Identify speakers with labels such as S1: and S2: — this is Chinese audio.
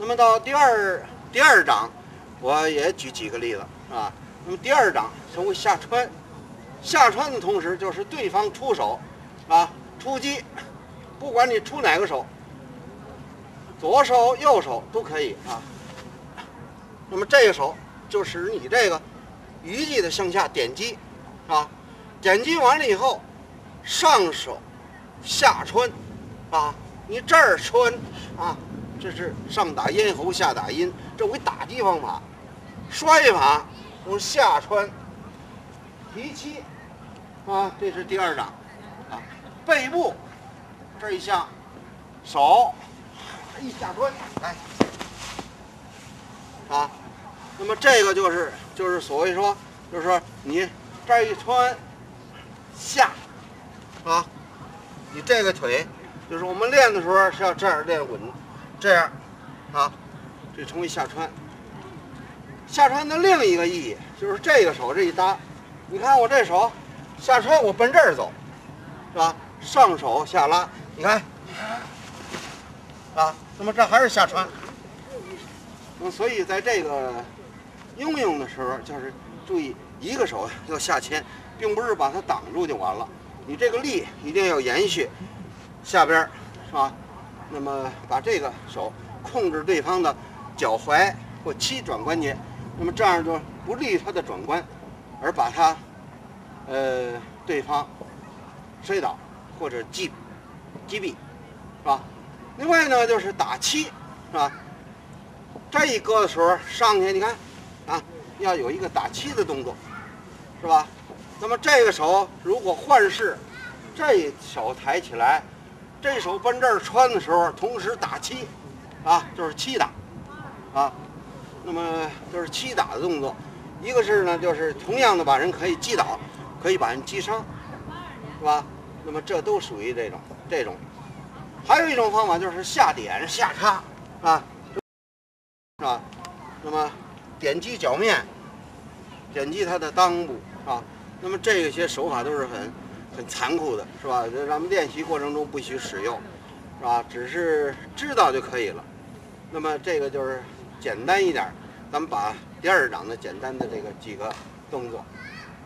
S1: 那么到第二章，我也举几个例子啊。那么第二章称为下穿，下穿的同时就是对方出手啊，出击，不管你出哪个手，左手右手都可以啊。那么这个手就是你这个余击的向下点击啊，点击完了以后，上手下穿啊，你这儿穿啊，这是上打咽喉，下打阴，这为打击方法。摔法用下穿提膝啊，这是第二章啊。背部这一下，手一下穿来啊。那么这个就是所谓说，就是说你这儿一穿下啊，你这个腿就是我们练的时候是要这样练稳，这样啊，这称为下穿。下穿的另一个意义就是这个手这一搭，你看我这手下穿，我奔这儿走，是吧？上手下拉，你看啊，那么这还是下穿。那么所以在这个应用的时候，就是注意一个手要下牵，并不是把它挡住就完了，你这个力一定要延续下边，是吧？那么把这个手控制对方的脚踝或膝转关节。那么这样就不利于他的转关，而把他对方摔倒或者击毙，是吧？另外呢就是打膝，是吧？这一搁的时候上去，你看啊，要有一个打膝的动作，是吧？那么这个手如果换势，这手抬起来，这手奔这儿穿的时候，同时打膝，啊，就是膝打，啊。那么都是击打的动作，一个是呢，就是同样的把人可以击倒，可以把人击伤，是吧？那么这都属于这种。还有一种方法就是下点下插啊，是吧？那么点击脚面，点击它的裆部啊。那么这些手法都是很残酷的，是吧？咱们练习过程中不许使用，是吧？只是知道就可以了。那么这个就是简单一点，咱们把第二章的简单的这个几个动作